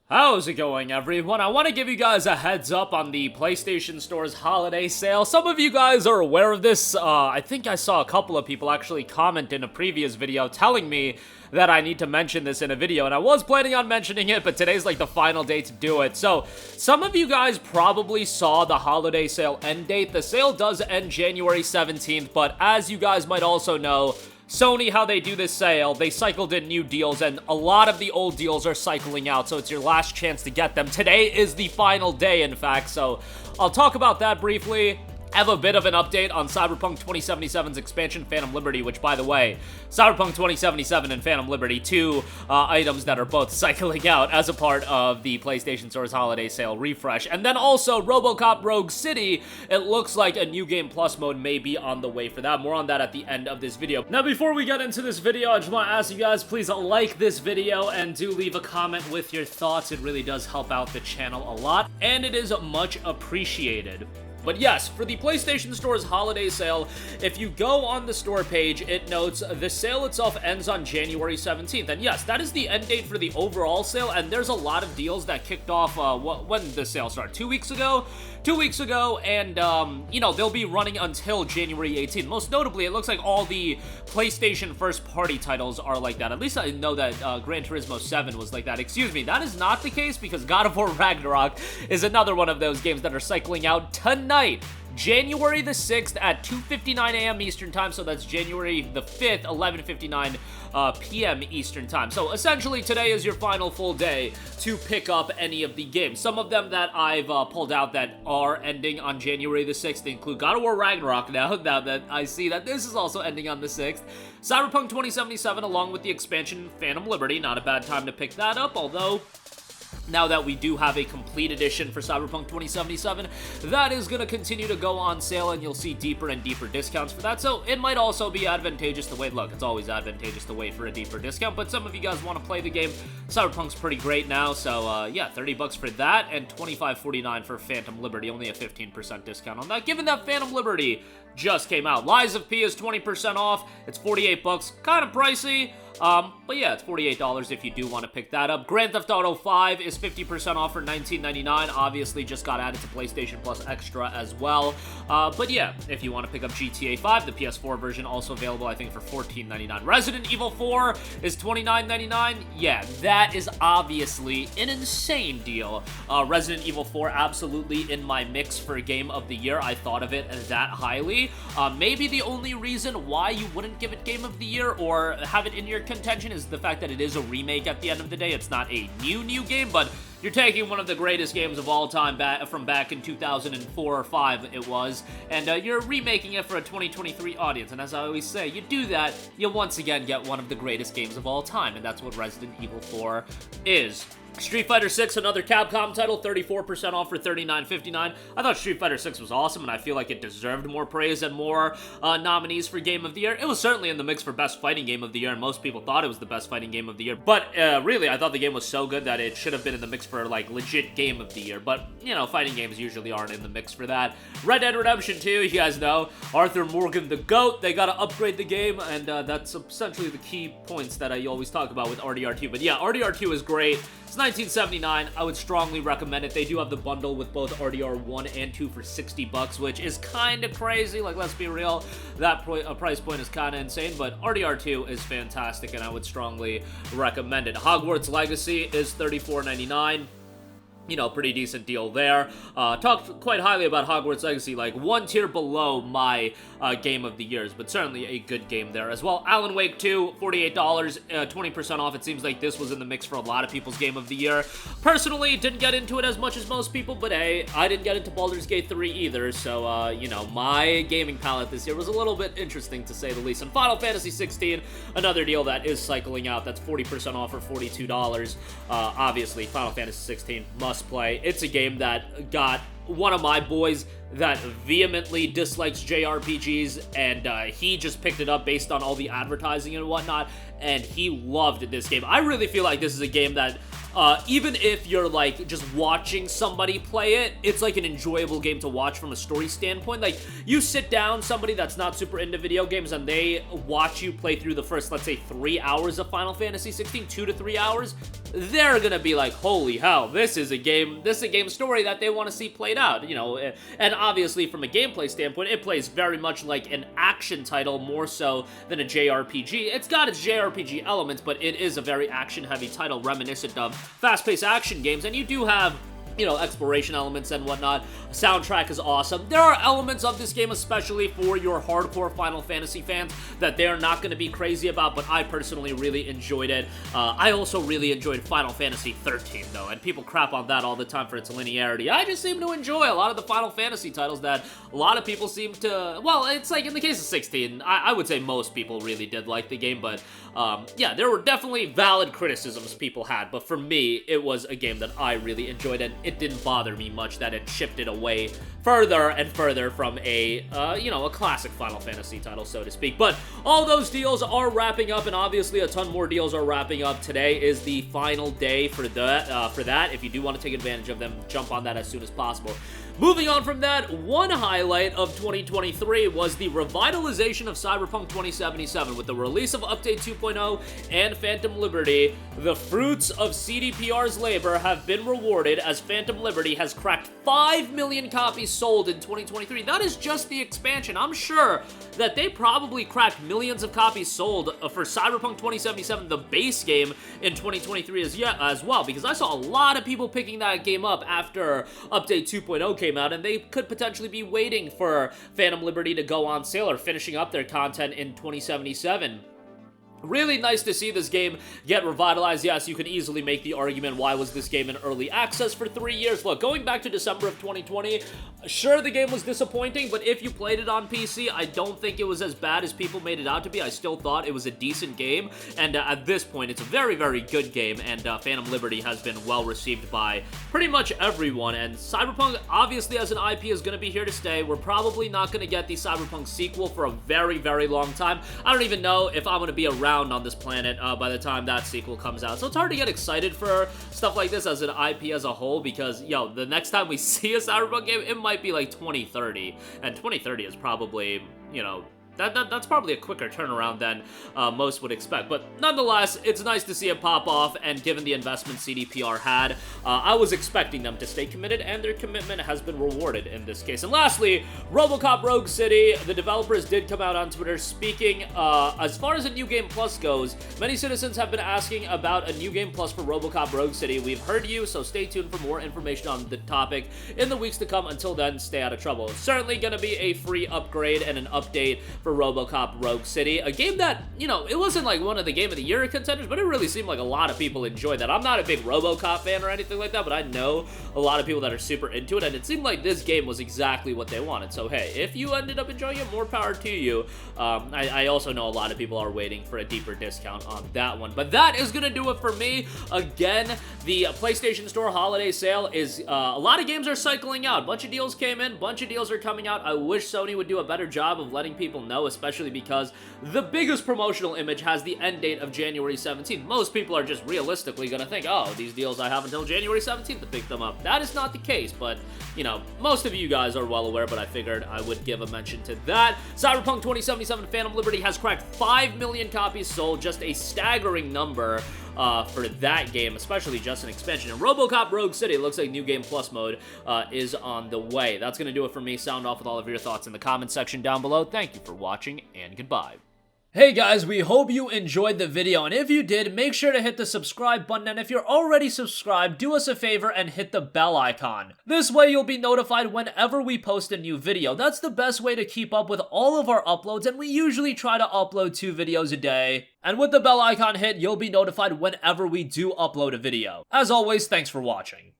How's it going, everyone? I want to give you guys a heads up on the PlayStation Store's holiday sale. Some of you guys are aware of this. I think I saw a couple of people actually comment in a previous video telling me that I need to mention this in a video, and I was planning on mentioning it, but today's like the final day to do it. So, some of you guys probably saw the holiday sale end date. The sale does end January 17th, but as you guys might also know, Sony, how they do this sale, they cycled in new deals, and a lot of the old deals are cycling out, so it's your last chance to get them. Today is the final day, in fact, so I'll talk about that briefly. I have a bit of an update on Cyberpunk 2077's expansion, Phantom Liberty, which, by the way, Cyberpunk 2077 and Phantom Liberty, two items that are both cycling out as a part of the PlayStation Store's holiday sale refresh. And then also, RoboCop Rogue City, it looks like a New Game Plus mode may be on the way for that. More on that at the end of this video. Now, before we get into this video, I just want to ask you guys, please like this video and do leave a comment with your thoughts. It really does help out the channel a lot, and it is much appreciated. But yes, for the PlayStation Store's holiday sale, if you go on the store page, it notes the sale itself ends on January 17th. And yes, that is the end date for the overall sale, and there's a lot of deals that kicked off, when did the sale start? 2 weeks ago? 2 weeks ago, and, you know, they'll be running until January 18th. Most notably, it looks like all the PlayStation first-party titles are like that. At least I know that Gran Turismo 7 was like that. Excuse me, that is not the case, because God of War Ragnarok is another one of those games that are cycling out tonight. January the 6th at 2:59 a.m. Eastern Time, so that's January the 5th, 11:59 p.m. Eastern Time. So essentially, today is your final full day to pick up any of the games. Some of them that I've pulled out that are ending on January the 6th include God of War Ragnarok now that I see that this is also ending on the 6th. Cyberpunk 2077 along with the expansion Phantom Liberty, not a bad time to pick that up, although now that we do have a complete edition for Cyberpunk 2077, that is going to continue to go on sale, and you'll see deeper and deeper discounts for that, so it might also be advantageous to wait. Look, it's always advantageous to wait for a deeper discount, but some of you guys want to play the game. Cyberpunk's pretty great now, so yeah, $30 for that, and $25.49 for Phantom Liberty, only a 15% discount on that, given that Phantom Liberty just came out. Lies of P is 20% off, it's $48, kind of pricey, but yeah, it's $48 if you do want to pick that up. Grand Theft Auto 5 is 50% off for $19.99. Obviously, just got added to PlayStation Plus Extra as well. But yeah, if you want to pick up GTA 5, the PS4 version also available, I think, for $14.99. Resident Evil 4 is $29.99. Yeah, that is obviously an insane deal. Resident Evil 4 absolutely in my mix for Game of the Year. I thought of it as that highly. Maybe the only reason why you wouldn't give it Game of the Year or have it in your contention is the fact that it is a remake at the end of the day. It's not a new game, but you're taking one of the greatest games of all time from back in 2004 or 5 it was, and you're remaking it for a 2023 audience, and as I always say, you do that, you once again get one of the greatest games of all time, and that's what Resident Evil 4 is. Street Fighter 6, another Capcom title, 34% off for $39.59. I thought Street Fighter 6 was awesome, and I feel like it deserved more praise and more nominees for Game of the Year. It was certainly in the mix for Best Fighting Game of the Year, and most people thought it was the Best Fighting Game of the Year. But really, I thought the game was so good that it should have been in the mix for, like, legit Game of the Year. But, you know, fighting games usually aren't in the mix for that. Red Dead Redemption 2, you guys know, Arthur Morgan the GOAT. They gotta upgrade the game, and that's essentially the key points that I always talk about with RDR2. But yeah, RDR2 is great. It's $19.79. I would strongly recommend it. They do have the bundle with both RDR 1 and 2 for $60, which is kind of crazy. Like, let's be real, that price point is kind of insane, but RDR 2 is fantastic, and I would strongly recommend it. Hogwarts Legacy is $34.99. You know, pretty decent deal there. Talked quite highly about Hogwarts Legacy, like one tier below my Game of the Years, but certainly a good game there as well. Alan Wake 2, $48, 20% off. It seems like this was in the mix for a lot of people's Game of the Year. Personally, didn't get into it as much as most people, but hey, I didn't get into Baldur's Gate 3 either, so, you know, my gaming palette this year was a little bit interesting, to say the least. And Final Fantasy 16, another deal that is cycling out. That's 40% off for $42. Obviously, Final Fantasy 16 must play. It's a game that got one of my boys that vehemently dislikes JRPGs, and he just picked it up based on all the advertising and whatnot, and he loved this game. I really feel like this is a game that even if you're like just watching somebody play it, it's like an enjoyable game to watch from a story standpoint. Like, you sit down, somebody that's not super into video games, and they watch you play through the first, let's say, 3 hours of Final Fantasy 16, 2 to 3 hours, they're gonna be like, holy hell, this is a game story that they want to see played out, you know. And obviously from a gameplay standpoint, it plays very much like an action title more so than a JRPG. It's got its JRPG elements, but it is a very action-heavy title reminiscent of fast-paced action games, and you do have, you know, exploration elements and whatnot. Soundtrack is awesome. There are elements of this game, especially for your hardcore Final Fantasy fans, that they're not going to be crazy about, but I personally really enjoyed it. I also really enjoyed Final Fantasy 13, though, and people crap on that all the time for its linearity. I just seem to enjoy a lot of the Final Fantasy titles that a lot of people seem to, well, it's like in the case of 16, I would say most people really did like the game, but yeah, there were definitely valid criticisms people had, but for me, it was a game that I really enjoyed, and it didn't bother me much that it shifted away further and further from a, you know, a classic Final Fantasy title, so to speak. But all those deals are wrapping up, and obviously a ton more deals are wrapping up. Today is the final day for that. If you do want to take advantage of them, jump on that as soon as possible. Moving on from that, one highlight of 2023 was the revitalization of Cyberpunk 2077 with the release of Update 2.0 and Phantom Liberty. The fruits of CDPR's labor have been rewarded as Phantom Liberty has cracked 5 million copies sold in 2023. That is just the expansion. I'm sure that they probably cracked millions of copies sold for Cyberpunk 2077, the base game, in 2023 as well, because I saw a lot of people picking that game up after Update 2.0 came out, and they could potentially be waiting for Phantom Liberty to go on sale or finishing up their content in 2077. Really nice to see this game get revitalized. Yes, you can easily make the argument, why was this game in early access for 3 years? Look, going back to December of 2020, sure, the game was disappointing, but if you played it on PC, I don't think it was as bad as people made it out to be. I still thought it was a decent game, and at this point, it's a very, very good game, and Phantom Liberty has been well received by pretty much everyone, and Cyberpunk, obviously, as an IP, is going to be here to stay. We're probably not going to get the Cyberpunk sequel for a very, very long time. I don't even know if I'm going to be around on this planet by the time that sequel comes out. So it's hard to get excited for stuff like this as an IP as a whole, because, yo, the next time we see a Cyberpunk game, it might be like 2030, and 2030 is probably, you know, that's probably a quicker turnaround than most would expect. But nonetheless, it's nice to see it pop off, and given the investment CDPR had, I was expecting them to stay committed, and their commitment has been rewarded in this case. And lastly, RoboCop Rogue City, the developers did come out on Twitter speaking. As far as a New Game Plus goes, many citizens have been asking about a New Game Plus for RoboCop Rogue City. We've heard you, so stay tuned for more information on the topic in the weeks to come. Until then, stay out of trouble. It's certainly going to be a free upgrade and an update for RoboCop Rogue City, a game that, you know, it wasn't like one of the Game of the Year contenders, but it really seemed like a lot of people enjoyed that. I'm not a big RoboCop fan or anything like that, but I know a lot of people that are super into it, and it seemed like this game was exactly what they wanted. So hey, if you ended up enjoying it, more power to you. I also know a lot of people are waiting for a deeper discount on that one, but that is gonna do it for me. Again, the PlayStation Store holiday sale is, a lot of games are cycling out. A bunch of deals came in, bunch of deals are coming out. I wish Sony would do a better job of letting people know, especially because the biggest promotional image has the end date of January 17th. Most people are just realistically gonna think, oh, these deals I have until January 17th to pick them up. That is not the case, but, you know, most of you guys are well aware, but I figured I would give a mention to that. Cyberpunk 2077 Phantom Liberty has cracked 5 million copies sold, just a staggering number for that game, especially just an expansion. And RoboCop Rogue City, it looks like New Game Plus mode is on the way. That's going to do it for me. Sound off with all of your thoughts in the comment section down below. Thank you for watching, and goodbye. Hey guys, we hope you enjoyed the video, and if you did, make sure to hit the subscribe button, and if you're already subscribed, do us a favor and hit the bell icon. This way you'll be notified whenever we post a new video. That's the best way to keep up with all of our uploads, and we usually try to upload 2 videos a day. And with the bell icon hit, you'll be notified whenever we do upload a video. As always, thanks for watching.